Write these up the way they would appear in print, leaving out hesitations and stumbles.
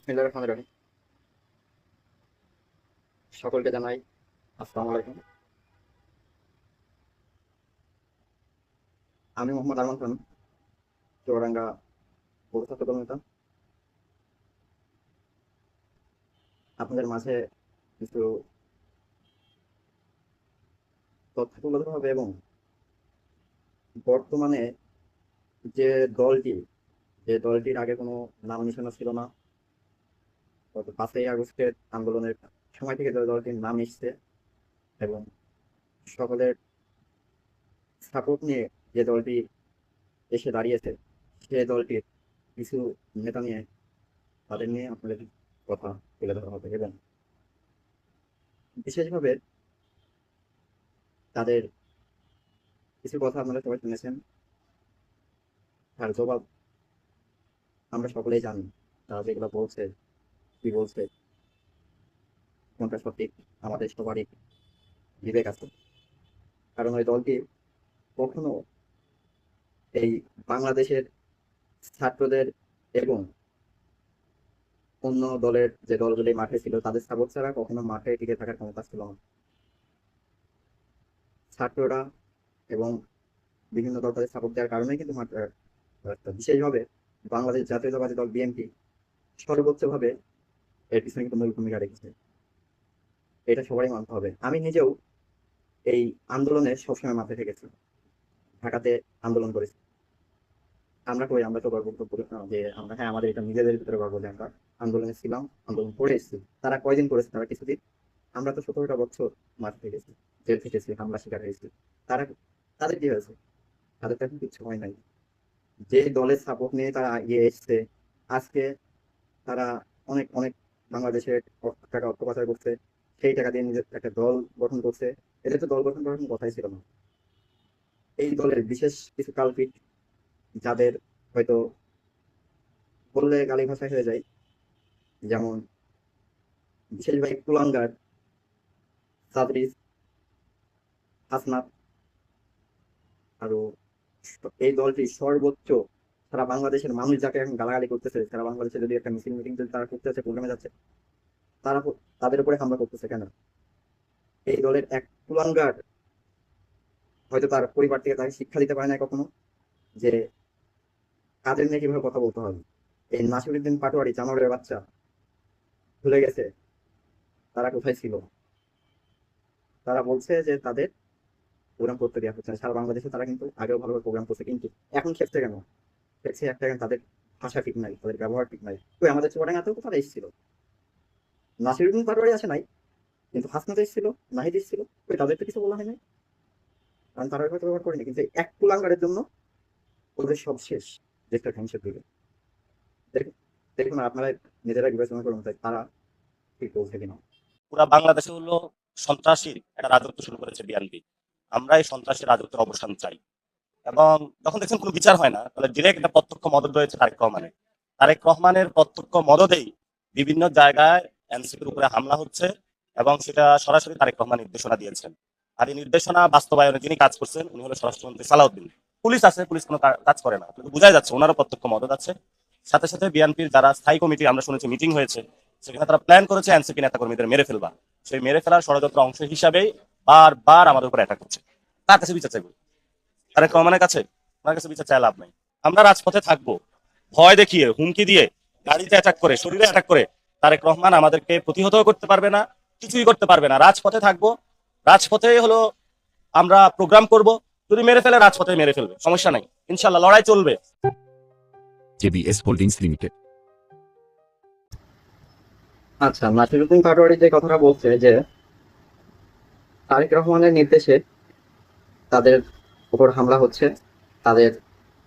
বিসমিল্লাহির রহমানির রহিম। সকলকে জানাই আসসালামু আলাইকুম। আমি মোহাম্মদ আরমান খান, চুয়াডাঙ্গা পৌর ছাত্র দল নেতা। আপনাদের মাঝে কিছু তথ্য তুলে ধরা হবে এবং বর্তমানে যে দলটি যে দলটির আগে কোনো নাম নিশানা ছিল না, গত 5ই আগস্টের আন্দোলনের সময় থেকে যে দলটির নাম এসছে এবং সকলের সাপোর্ট নিয়ে যে দলটি এসে দাঁড়িয়েছে, সে দলটির কিছু নেতা নিয়ে তাদের নিয়ে আপনাদের কথা তুলে ধরা হবে এবং বিশেষভাবে তাদের কিছু কথা আপনারা সবাই শুনেছেন, তার জবাব আমরা সকলেই জানি। তারা যেগুলো বলছে, কি বলছে, কোনটা সঠিক, আমাদের সবারই বিবেক আছে। কারণ ওই দলটি কখনো এই বাংলাদেশের ছাত্রদের এবং অন্য দলের যে দলগুলি মাঠে ছিল তাদের সাপোর্ট ছাড়া কখনো মাঠে টিকে থাকার ক্ষমতা ছিল না। ছাত্ররা এবং বিভিন্ন দল তাদের সাপোর্ট দেওয়ার কারণে কিন্তু বিশেষভাবে বাংলাদেশ জাতীয়তাবাদী দল বিএনপি সর্বোচ্চভাবে এর পিছনে কিন্তু মূল ভূমিকা রেখেছে। এটা সবাই মানতে হবে। আমি নিজেও এই আন্দোলনে সবসময় মাঠে থেকেছি, ঢাকাতে আন্দোলন করেছি। আমরা তো গর্ব করি না যে আমরা, হ্যাঁ, আমাদের এটা নিজেদের ভিতরে গর্ব যে আমরা আন্দোলনে ছিলাম, আন্দোলন করে এসেছি। তারা কয়দিন করেছে? তারা কিছুদিন। আমরা তো 17টা বছর মাঠে থেকেছি, জেল থেকেছি, হামলা শিকার হয়েছি। তারা, তাদের কি হয়েছে? তাদের তো এখন কিছু হয় নাই। যে দলের সাপোর্ট নিয়ে তারা এগিয়ে এসছে, আজকে তারা অনেক অনেক বাংলাদেশের টাকা অর্থ পাচার করছে, সেই টাকা দিয়ে নিজের একটা দল গঠন করছে। এদের তো দল গঠন করার কোনো কথাই ছিল না। এই দলের বিশেষ কিছু কালপিট, যাদের হয়তো বললে গালি ভাষায় হয়ে যায়, যেমন বিশেষভাবে কুলাঙ্গার সাদরিস, হাসনাত, আরো এই দলটি সর্বোচ্চ সারা বাংলাদেশের মানুষ যাকে এখন গালাগালি করতেছে, সারা বাংলাদেশে যদি একটা মিছিল মিটিং যদি তারা করতেছে, প্রোগ্রামে যাচ্ছে, তারা তাদের উপরে হামলা করতেছে কেন? এই দলের এক কুলাঙ্গার হয়তো তার পরিবার থেকে তাকে শিক্ষা দিতে পারে না কখনো যে কাদের নিয়ে কিভাবে কথা বলতে হবে। এই নাসিরুদ্দিন পাটোয়ারি জানোয়ারের বাচ্চা ভুলে গেছে তারা কোথায় ছিল। তারা বলছে যে তাদের প্রোগ্রাম করতে দেওয়া হচ্ছে না। সারা বাংলাদেশে তারা কিন্তু আগেও ভালোভাবে প্রোগ্রাম করছে, কিন্তু এখন খেপছে কেন? খেপছে একটা, কারণ তাদের ভাষা ঠিক নাই, তাদের ব্যবহার ঠিক নাই। তো আমাদের চুয়াডাঙ্গাতেও তো তারা এসেছিল, নাসিরুদ্দিন পাটোয়ারি আসে নাই, কিন্তু হাসনাত এসেছিল, নাহিদ এসেছিল, তাদের তো কিছু বলা হয় নাই, কারণ তারা হয়তো ব্যবহার করেনি। কিন্তু এক কুলাঙ্গারের জন্য ওদের সব শেষ, দেশটা ধ্বংসের দিকে। দেখুন, দেখুন আপনারা নিজেরা বিবেচনা করুন তারা ঠিক বলছে কিনা। পুরা বাংলাদেশে হলো সন্ত্রাসীর একটা রাজত্ব শুরু করেছে বিএনপি। আমরা এই সন্ত্রাসী রাজত্বের অবসান চাই। এবং যখন দেখছেন কোনো বিচার হয় না, তাহলে ডিরেক্ট একটা প্রত্যক্ষ মদত রয়েছে তারেক রহমানের প্রত্যক্ষ মদতেই বিভিন্ন জায়গায় এনসিপির উপরে হামলা হচ্ছে এবং সেটা সরাসরি তারেক রহমান নির্দেশনা দিয়েছেন। আর এই নির্দেশনা বাস্তবায়নে যিনি কাজ করছেন উনি হলো স্বরাষ্ট্রমন্ত্রী সালাউদ্দিন। পুলিশ আছে, পুলিশ কোনো কাজ করে না, কিন্তু বোঝাই যাচ্ছে ওনারও প্রত্যক্ষ মদত আছে। সাথে সাথে বিএনপির যারা স্থায়ী কমিটি, আমরা শুনেছি মিটিং হয়েছে, সেখানে তারা প্ল্যান করেছে এনসিপি নেতাকর্মীদের মেরে ফেলবা। সেই মেরে ফেলার ষড়যন্ত্র অংশ হিসাবেই বারবার আমাদের উপর অ্যাটাক করছে। তার কাছে বিচার চাইবো, তারেক রহমানের কাছে? ওনার কাছে বিচার চাই লাভ নাই। আমরা রাজপথে থাকবো, ভয় দেখিয়ে, হুমকি দিয়ে, গাড়িতে অ্যাটাক করে, শরীরে অ্যাটাক করে তারেক রহমান আমাদেরকে প্রতিহতও করতে পারবে না, কিছুই করতে পারবে না। রাজপথে থাকবো, রাজপথে হলো আমরা প্রোগ্রাম করব। যদি মেরে ফেলে রাজপথে মেরে ফেলবে, সমস্যা নাই, ইনশাল্লাহ লড়াই চলবে। JBS holdings limited. আচ্ছা, নাসিরুদ্দিন পাটোয়ারি যে কথাটা বলছে যে তারেক রহমানের নির্দেশে তাদের উপর হামলা হচ্ছে, তাদের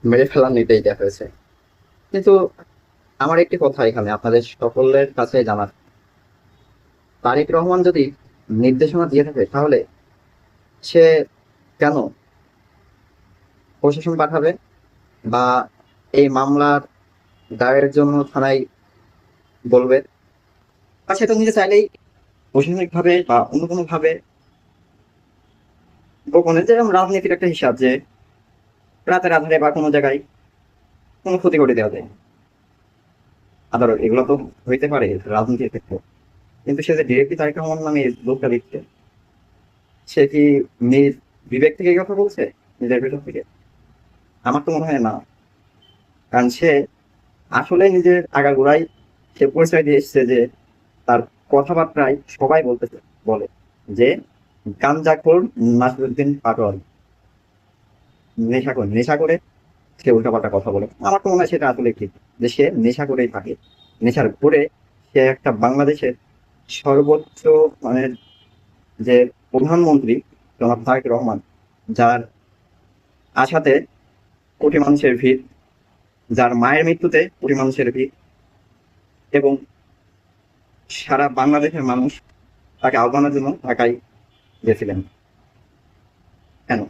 মেরে ফেলার নির্দেশ দেওয়া হয়েছে, কিন্তু আমার একটি কথা এখানে আপনাদের সকলের কাছে জানার, তারেক রহমান যদি নির্দেশনা দিয়ে থাকে তাহলে সে কেন প্রশাসন পাঠাবে বা এই মামলার দায়ের জন্য থানায় বলবে? আর সে তো নিজে চাইলেই প্রশাসনিক ভাবে বা অন্য কোনো ভাবে গোপনে, যেরকম রাজনীতির একটা হিসাব যে রাতের আধারে বা কোনো জায়গায় কোনো ক্ষতি করে দেওয়া যায়, আদালত, এগুলো তো হইতে পারে রাজনীতির ক্ষেত্রে, কিন্তু সে যে ডিরেক্টলি তারেক রহমান নামে এই লোকটা লিখছে, সে কি নিজ বিবেক থেকে এই কথা বলছে, নিজের ভেতর থেকে? আমার তো মনে হয় না। কারণ সে আসলে নিজের আগাগোড়াই সে পরিচয় দিয়ে এসছে যে তার কথাবার্তায় সবাই বলে যে গাঞ্জাখোর নাসিরুদ্দিন পাটোয়ারি নেশা করে সে উল্টাপাল্টা কথা বলে। আমার তো মনে হয় সেটা আসলে ঠিক, যে সে নেশা করেই থাকে, নেশার ঘুরে সে একটা বাংলাদেশের সর্বোচ্চ মানে যে প্রধানমন্ত্রী জনাব তারেক রহমান, যার আশাতে কোটি মানুষের ভিড়, যার মায়ের মৃত্যুতে কোটি মানুষের ভিড়, এবং সারা বাংলাদেশের মানুষ তাকে আহ্বানের জন্য ঢাকায় গেছিলেন। কেন?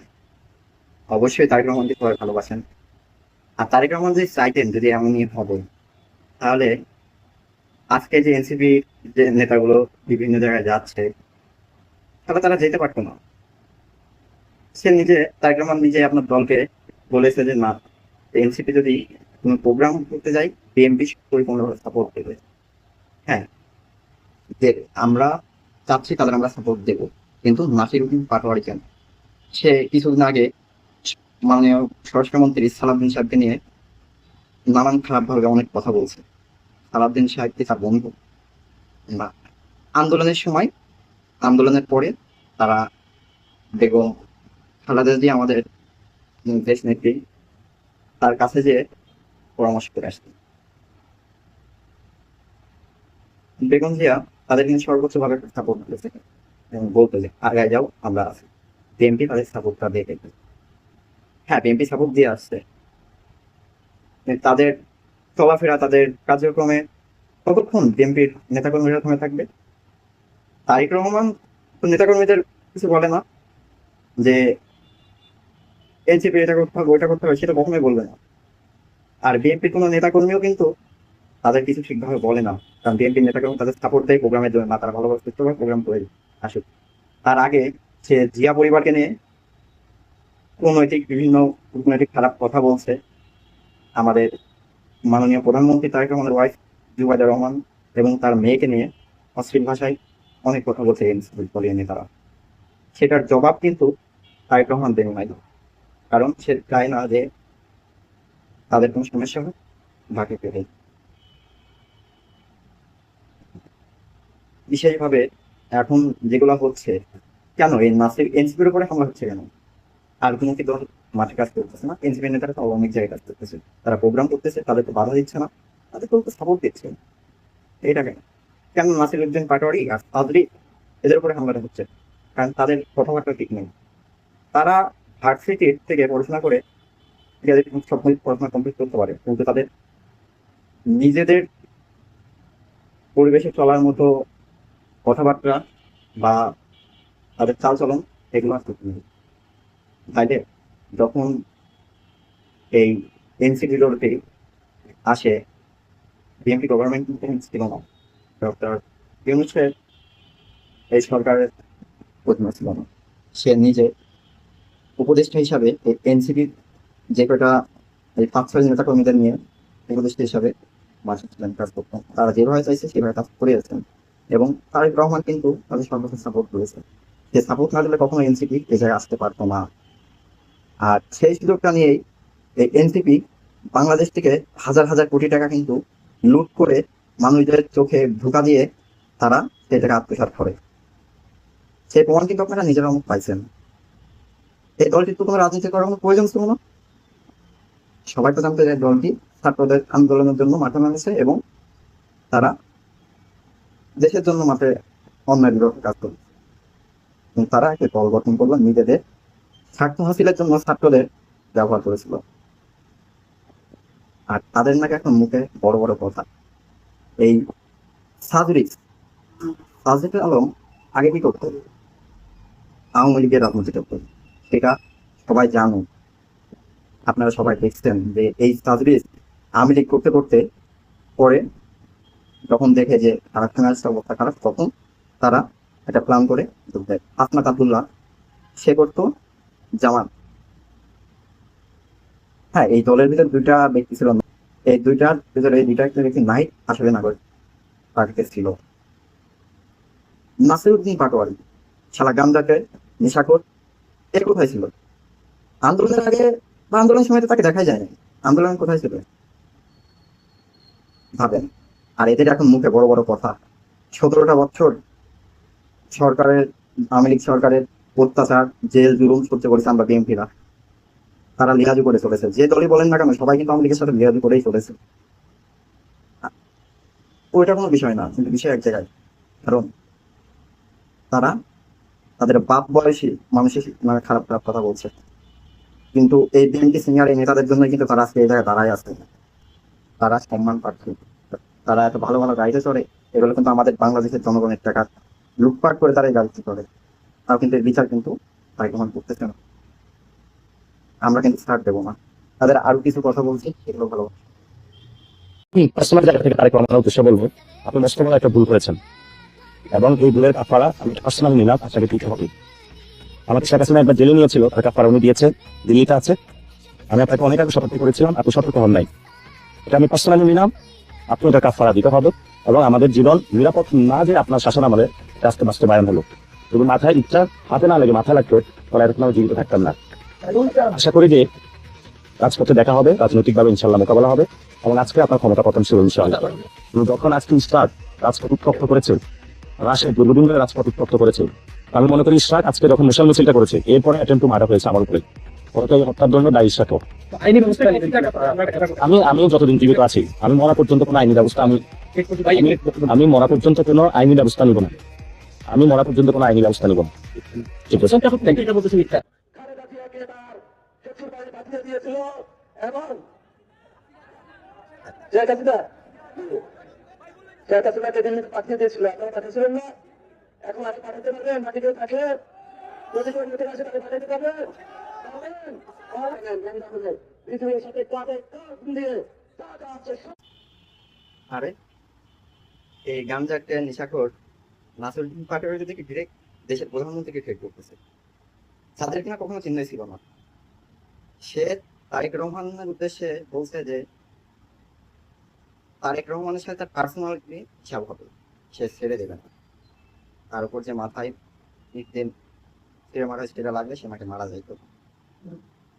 অবশ্যই তারেক রহমানকে সবাই ভালোবাসেন। আর তারেক রহমান যে চাইতেন যদি এমনই হবে, তাহলে আজকে যে এনসিপি যে নেতাগুলো বিভিন্ন জায়গায় যাচ্ছে, তাহলে তারা যেতে পারতো না। সে নিজে, তারেক রহমান নিজে আপনার দলকে বলেছে যে না, এনসিপি যদি কোনো প্রোগ্রাম করতে যাই, বিএনপি পরিপূর্ণভাবে সাপোর্ট দেবে। হ্যাঁ, যে আমরা চাচ্ছি তাদের আমরা সাপোর্ট দেবো, কিন্তু নাসিরউদ্দিন পাটোয়ারি কেন? সে কিছুদিন আগে মাননীয় স্বরাষ্ট্রমন্ত্রী সালাউদ্দিন সাহেবকে নিয়ে নানান খারাপভাবে অনেক কথা বলছে। সালাউদ্দিন সাহেব কি তার বন্ধু? না। আন্দোলনের সময়, আন্দোলনের পরে তারা বেগম খালেদা জিয়া আমাদের দেশ নেত্রী, তার কাছে যে পরামর্শ করে আসছে, বেগম জিয়া তাদের কিন্তু সর্বোচ্চ ভাবে সাপোর্ট করেছে এবং বলতো যে আগায় যাও, আমরা আছি। বিএনপি তাদের সাপোর্টটা দিয়ে দেখবে। হ্যাঁ, বিএনপি সাপোর্ট দিয়ে আসছে, কিন্তু তাদের চলাফেরা, তাদের কার্যক্রমে কতক্ষণ বিএনপির নেতাকর্মীরা থেমে থাকবে? তারেক রহমান তো নেতাকর্মীদের কিছু বলে না যে এনসিপি এটা করতে হবে ওইটা করতে হবে, সেটা কখনোই বলবে না। আর বিএনপির কোনো নেতাকর্মীও কিন্তু তাদের কিছু ঠিকভাবে বলে না, কারণ বিএনপির নেতাকর্মী তাদের সাপোর্ট দেয় প্রোগ্রামের জন্য না, তারা ভালোভাবে সুস্থভাবে প্রোগ্রাম করে আসুক। তার আগে সে জিয়া পরিবারকে নিয়ে বিভিন্ন কূটনৈতিক খারাপ কথা বলছে। আমাদের মাননীয় প্রধানমন্ত্রী তারেক রহমানের ওয়াইফ জুবাইদা রহমান এবং তার মেয়েকে নিয়ে অশ্লীল ভাষায় অনেক কথা বলছে এনসিপি দলীয় নেতারা। সেটার জবাব কিন্তু তারেক রহমান দেন নাই, কারণ সে চায় না যে তাদের কোনো সমস্যা হোক ঢাকে পেরে। বিশেষভাবে এখন যেগুলো হচ্ছে, কেন এই নাসির এনসিপির উপরে হামলা হচ্ছে কেন? আর কোনো কি দল মাঠে কাজ করতেছে না? এনসিপি নেতারা তো অনেক জায়গায় কাজ করতেছে, তারা প্রোগ্রাম করতেছে, তাদেরকে বাধা দিচ্ছে না, তাদেরকে সাপোর্ট দিচ্ছে। এটা কেন? কেন নাসিরউদ্দিন পাটোয়ারি আর তাদরি এদের উপরে হামলাটা হচ্ছে? কারণ তাদের কথাবার্তা ঠিক নেই। তারা ভার্সিটির থেকে পড়াশোনা করে সব পড়াশোনা কমপ্লিট করতে পারে, কিন্তু তাদের নিজেদের পরিবেশে চলার মতো কথাবার্তা বা তাদের চালচলন, এগুলো আর ঠিক নেই। তাইলে যখন এই এনসিপিগুলোতে আসে, বিএনপি গভর্নমেন্ট ছিল না, ডক্টর ইউনূসের এই সরকারের অধীনে ছিল না। সে নিজে উপদেষ্টা হিসাবে এনসিপি যে কটা এই 5-6 নেতা কর্মীদের নিয়ে উপদেষ্টা হিসাবে মাঠে ছিলেন, কাজ করতেন। তারা যেভাবে চাইছে সেভাবে কাজ করে যাচ্ছেন, এবং তারেক রহমান কিন্তু তাদের সর্বোচ্চ সাপোর্ট করেছে। সে সাপোর্ট না দিলে কখনো এনসিপি এ জায়গায় আসতে পারতো না। আর সেই সুযোগটা নিয়েই এই এনসিপি বাংলাদেশ থেকে হাজার হাজার কোটি টাকা কিন্তু লুট করে মানুষদের চোখে ধোঁকা দিয়ে তারা সেটাকে আত্মসাৎ করে। সেই প্রমাণ কিন্তু আপনারা নিজেরা পাইছেন। এই দলটির তো কোনো রাজনীতি করার কোনো প্রয়োজন ছিল না। সবাই তো জানতো যে দলটি ছাত্রদের আন্দোলনের জন্য মাঠে নামেছে এবং তারা দেশের জন্য মাঠে অন্যায় বিরুদ্ধে কাজ করবে। তারা একটা দল গঠন করলো, নিজেদের স্বার্থ হাসিলের জন্য ছাত্রদের ব্যবহার করেছিল। আর তাদের নাকি এখন মুখে বড় বড় কথা। এই সাজরিক আলম আগে কি করতো? আওয়ামী লীগের রাজনীতি করতো, সেটা সবাই জানো। আপনারা সবাই দেখছেন যে এই সাজরিক আওয়ামী লীগ করতে করতে পরে যখন দেখে যে কারখানার অবস্থা খারাপ, তখন তারা একটা প্ল্যান করে যোগ দেয়। আসনাত আব্দুল্লাহ সে করতো জামাত। হ্যাঁ, এই দলের ভিতর দুইটা ব্যক্তি ছিল এই দুইটার ভিতরে এই দুইটা একটি নাহিদ আসলে নাগরিক পার্টিতে ছিল। নাসিরউদ্দিন পাটোয়ারি শালা গান্দাকে নেশাখোর, এর কোথায় ছিল আন্দোলনের আগে বা আন্দোলনের সময়? তো তাকে দেখাই যায় না। আন্দোলন কোথায় ছিল ভাবেন। আর এদের এখন মুখে বড় বড় কথা। 17টা বছর সরকারের, আওয়ামী লীগ সরকারের অত্যাচার, জেল জুলুম সহ্য করেছে আমরা বিএনপিরা। তারা লিহাজু করে চলেছে, যে দলই বলেন না কেন সবাই কিন্তু আওয়ামী লীগের সাথে লিহাজু করেই চলেছে। ওইটা কোনো বিষয় না, কিন্তু বিষয় এক জায়গায়। কারণ তারা তাদের বাপ বয়সী মানুষের মানে খারাপ খারাপ কথা বলছে, কিন্তু এই বিএনপি সিনিয়র এই নেতাদের জন্য কিন্তু তারা আজকে এই জায়গায় দাঁড়ায় আছে। তারা সম্মান পাচ্ছে, তারা এত ভালো ভালো গাড়িতে চড়ে, এগুলো কিন্তু আমাদের বাংলাদেশের জনগণের টাকা লুটপাট করে তারা এই গাড়িতে চড়ে। তাও কিন্তু এর বিচার কিন্তু তাই গ্রহণ করতেছে না। আমরা কিন্তু ছাড় দেবো না। তাদের আরো কিছু কথা বলছি, সেগুলো ভালো। পার্সোনাল জায়গা থেকে তারেক রহমানের উদ্দেশ্যে বলবো, আপনি মস্ত বড় একটা ভুল করেছেন এবং এই ভুলের কাফারা আমি পার্সোনালি নিলাম, আপনাকে দিতে হবে। আমাকে শেখ হাসিনা একবার জেলে নিয়েছিল, তার কাফারা উনি দিয়েছে, দিল্লিতে আছে। আমি আপনাকে অনেক আগে সতর্ক করেছিলাম, আপনি সতর্ক হন নাই। এটা আমি পার্সোনালি নিলাম, আপনি এটা কাফারা দিতে হবে এবং আমাদের জীবন নিরাপদ না যে আপনার শাসন আমাদের আস্তে বাস্তবায়ন হলো। যদি মাথায় ইচ্ছা হাতে না লেগে মাথায় লাগতো তাহলে এতক্ষণ আমি জীবিত থাকতাম না। আশা করি যে রাজপথে দেখা হবে, রাজনৈতিকভাবে ইনশাল্লাহ মোকাবেলা হবে এবং আজকে আপনার ক্ষমতা পতন ছিল ইনশাল্লাহ। যখন আজকে ইশরাক রাজপথ উত্তপ্ত করেছে, রাশেদ দীর্ঘদিন ধরে রাজপথ উত্তপ্ত করেছে, আমি মনে করি ইশরাক আজকে যখন মিশন মিছিলটা করেছে এরপরে অ্যাটেম্প টু মার্ডার হয়েছে আমার উপরে, ওটা এই হত্যার জন্য দায়ী ইশরাকও। আমি যতদিন জীবিত আছি আমি মরা পর্যন্ত কোনো আইনি ব্যবস্থা আমি মরা পর্যন্ত কোনো আইনি ব্যবস্থা নিব না। আমি মরা পর্যন্ত কোনো আইনি ব্যবস্থা নিব না। ঠিক আছে। এবং শেখ হাসিনা দিল্লিতে পাঠিয়ে দিয়েছিল, আপনারা পাঠিয়েছিলেন না? এখন আপনি পাঠাতে পারবেন? মাটিতে থাকলে যদি কেউ নিতে আসে তাকে পাঠাতে পারবেন? পৃথিবীর সাথে কাঁধে কাঁধ দিয়ে টাকা আছে। আরে এই গাঞ্জাকে নেশাখোর নাসিরউদ্দিন পাটোয়ারি যদি ডিরেক্ট দেশের প্রধানমন্ত্রীকে ট্রেড করতেছে, তাদের কিনা কখনো চিন্তাই ছিল না। সে তারেক রহমানের উদ্দেশ্যে বলছে যে তারেক রহমানের সাথে তার পার্সোনালিটি হিসাব হবে, সে ছেড়ে দেবে না। তার উপর যে মাথায় নিত্যদিন ছেড়ে মাথায় সেটা লাগবে, সে মাকে মারা যাইতো।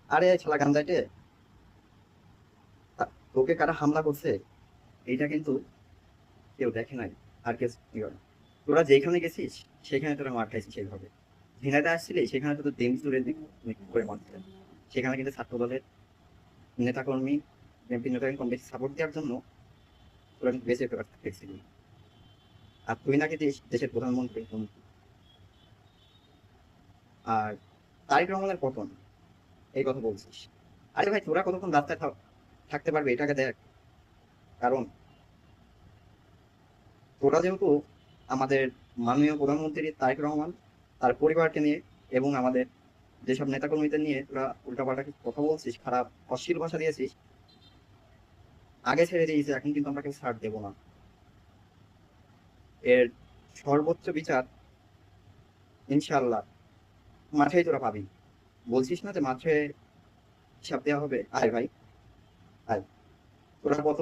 আরে শালা গাঞ্জাটে, তোকে কারা হামলা করছে এইটা কিন্তু কেউ দেখে নাই, আর কেউ তোরা যেখানে গেছিস সেখানে তোরা মার খাইছিস। সেইভাবে ঝিনাইতে আসছিলি, সেখানে তো ডিম চুরে করে মারছে। সেখানে কিন্তু ছাত্র দলের নেতাকর্মী, বিএনপি নেতাকর্মী কম বেশি সাপোর্ট দেওয়ার জন্য তোরা কিন্তু বেঁচে গেছিলি। আর তুই নাকি দেশের প্রধানমন্ত্রী। আর তারেক রহমানের পতন এই কথা বলছিস। আরে ভাই, তোরা কতক্ষণ রাস্তায় থাকতে পারবে এটাকে দেখ। কারণ তোরা যেহেতু আমাদের মাননীয় প্রধানমন্ত্রী তারেক রহমান, তার পরিবারকে নিয়ে এবং আমাদের যেসব নেতাকর্মীদের নিয়ে তোরা উল্টাপাল্টা কথা বলছিস, খারাপ অশ্লীল ভাষা দিয়েছিস, আগে ছেড়ে দিয়েছে, এখন কিন্তু আমরা কেউ ছাড় দেবো না। এর সর্বোচ্চ বিচার ইনশাল্লাহ মাঠেই তোরা পাবি। বলছিস না যে মাঠে হিসাব দেওয়া হবে? আয় ভাই আয়, তোরা কত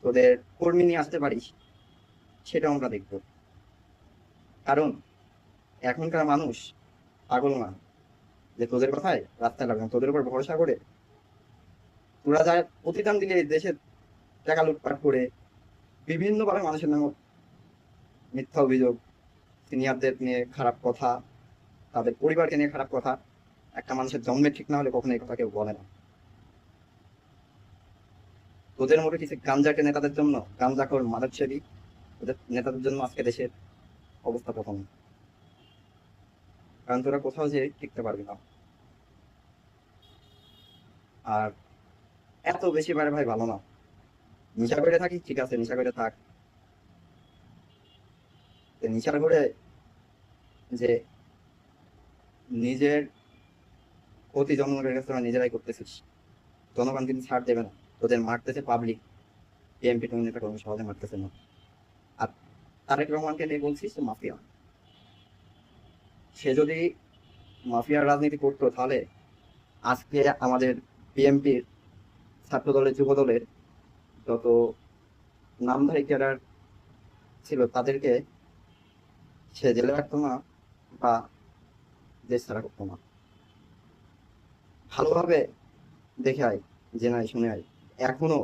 তোদের কর্মী নিয়ে আসতে পারিস সেটা আমরা দেখবো। কারণ এখনকার মানুষ পাগল না যে তোদের কথায় রাস্তায় লাগবে, তোদের উপর ভরসা করে তোরা যা প্রতিদান দিলে দেশের টাকা লুটপাট করে বিভিন্নভাবে মানুষের নামে মিথ্যা অভিযোগ, সিনিয়রদের নিয়ে খারাপ কথা, তাদের পরিবারকে নিয়ে খারাপ কথা। একটা মানুষের জন্মের ঠিক না হলে কখনো এই কথা কেউ বলে না। তোদের মতো কিছু গাঞ্জাকে নেতাদের জন্য, গাঞ্জাখোর মাদকসেবী ওদের নেতাদের জন্য আজকে দেশের অবস্থা প্রথম। কারণ তোরা কোথাও যে টিকতে পারবি না। আর এত বেশি বারে ভাই ভালো না। নেশা করে থাকি ঠিক আছে, নেশা করে থাক, নেশার করে যে নিজের ক্ষতি জনগণের কাছে তোরা নিজেরাই করতেছিস। জনগণ কিন্তু ছাড় দেবে না, তোদের মারতেছে পাবলিক, বিএনপি নেতা কর্মী সহজে মারতেছে না। আর তারেক রহমানকে নিয়ে বলছিস তো মাফিয়া। সে যদি মাফিয়ার রাজনীতি করতো তাহলে আজকে আমাদের বিএনপির ছাত্র দলের যুব দলের যত নামধারী ক্যাডার ছিল তাদেরকে সে জেলে রাখতো না বা দেশ ছাড়া করতো না। ভালোভাবে দেখে আয়, জেনে আয়, শুনে আয়। এখনো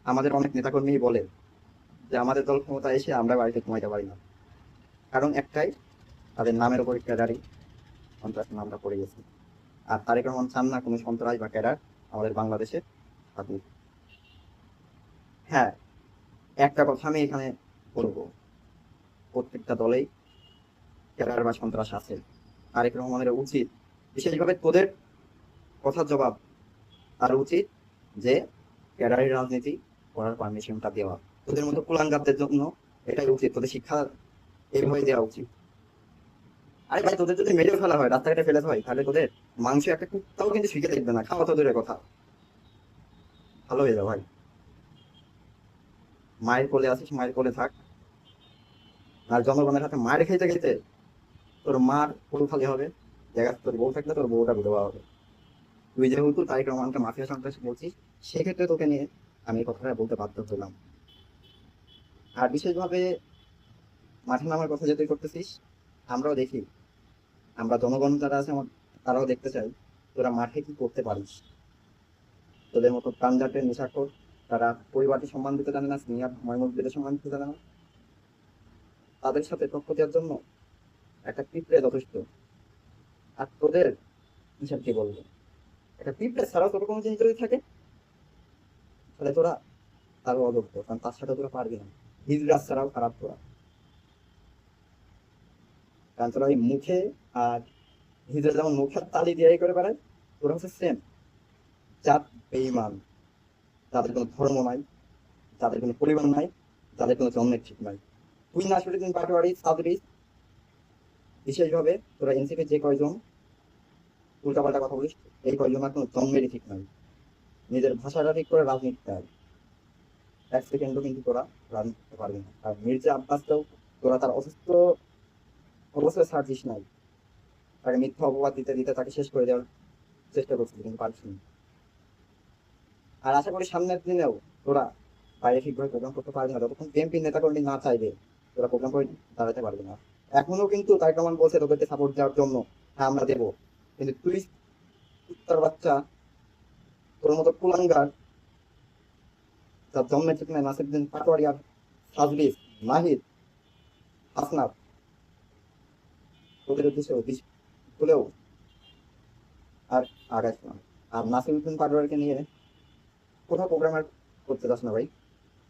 আমাদের অনেক নেতাকর্মী বলে যে আমাদের দল ক্ষমতায় এসে আমরা বাড়িতে ঘুমাইতে পারি না, কারণ একটাই, তাদের নামের উপর ক্যাডারই সন্ত্রাস নামটা পড়ে গেছে। আর তারেক রহমান চান না কোনো সন্ত্রাস বা ক্যাডার আমাদের বাংলাদেশে থাকুক। হ্যাঁ, একটা কথা আমি এখানে বলবো, প্রত্যেকটা দলেই ক্যাডার বা সন্ত্রাস আছে। তারেক রহমানের উচিত, বিশেষভাবে তোদের কথার জবাব তার উচিত যে ক্যাডারের রাজনীতি করার পারমিশনটা দেওয়া। তোদের মতো কুলাঙ্গারদের জন্য এটাই উচিত, তোদের শিক্ষা এইভাবে দেওয়া উচিত। আরে ভাই, তোদের যদি মেরেও ফেলা হয়, রাস্তাঘাটে ফেলে হয়, তাহলে তোদের মাংস একটা কুত্তাও কিন্তু শিখে দেখবে না, খাওয়া তো দূরের কথা। ভালো হয়ে যাও ভাই, মায়ের কোলে আসিস, মায়ের কোলে থাক। আর জনগণের হাতে মায়ের খেতে খেতে তোর মার পুরো খালি হবে, জায়গা তোর বউ থাকলে তোর বউটা বিধবা হবে। তুই যেহেতু তারেক রহমানকে মাফিয়া সন্ত্রাসী বলছিস, সেক্ষেত্রে তোকে নিয়ে আমি এই কথাটা বলতে বাধ্য হলাম। আর বিশেষভাবে মাঠে নামার কথা যে তুই করতেছিস, আমরাও দেখি, আমরা জনগণ যারা আছে তারাও দেখতে চাই তোরা মাঠে কি করতে পারিস। তোদের মতো প্রাণজাটের নেশাখোর, তারা পরিবারকে সম্মান দিতে জানে না, সিনিয়র ময়মুদ্দিনের সম্মান দিতে জানে না, তাদের সাথে পক্ষ দেওয়ার জন্য একটা পিঁপড়ে যথেষ্ট। আর তোদের হিসাব কি বলবো, একটা পিঁপড়ে ছাড়াও তোর কোনো জিনিস যদি থাকে, তাহলে তোরা তারও অযোগ্য, কারণ তার সাথে তোরা পারবি না। হিজড়াস ছাড়াও খারাপ তোরা, কারণ তোরা ওই মুখে আর হিজড়া যেমন মুখের তালি দিয়ে করে বেড়ায়, তোরা হচ্ছে সেম জাত বেঈমান, যাদের কোনো ধর্ম নাই, যাদের কোনো পরিবার নাই, যাদের কোনো জন্মের ঠিক নাই। তুই না আসলে তুমি পাটোয়ারি সাদরি, বিশেষভাবে তোরা এনসিপি যে কয়জন উল্টাপাল্টা কথা বলিস, এই কয়জন আর কোনো জন্মেরই ঠিক নাই। নিজের ভাষাটা ঠিক করে রাজনীতি চায়, এক সেকেন্ডও কিন্তু তোরা রাজনীতি করতে পারবি না। আর মির্জা আব্বাসকেও তোরা তার অসুস্থ অবস্থায় ছাড়ছিস নাই, তাকে মিথ্যা অপবাদ দিতে দিতে তাকে শেষ করে দেওয়ার চেষ্টা করছিস, কিন্তু পারছিস না। আর আশা করি সামনের দিনেও তোরা বাইরে ঠিকভাবে প্রোগ্রাম করতে পারবি না, যতক্ষণ বিএনপি নেতাকর্মী না চাইবে তোরা প্রোগ্রাম করে দাঁড়াতে পারবি না। এখনো কিন্তু তারেক রহমান বলছে তোদেরকে সাপোর্ট দেওয়ার জন্য, হ্যাঁ আমরা দেবো, কিন্তু তুই তার বাচ্চা, তোর মতো কুলাঙ্গার, যার জন্মের ঠিক নাই, নাসিরুদ্দিন পাটোয়ারি আর সাজরিস, নাহিদ, হাসনাত, তোদের উদ্দেশ্যে ভুলেও আর আগাইস না। আর নাসিরুদ্দিন পাটোয়ারিকে নিয়ে কোথাও প্রোগ্রাম আর করতে চাস না ভাই,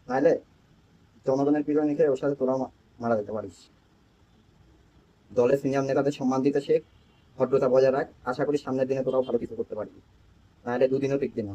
নাহলে জনগণের পিছনে খেয়ে ওর সাথে তোরাও মারা যেতে পারিস। দলের সিনিয়র নেতাদের সম্মান দিতে শেখ, ভদ্রতা বজায় রাখ, আশা করি সামনের দিনে তোরাও ভালো কিছু করতে পারবি, নাহলে দুদিনও টিকবি না।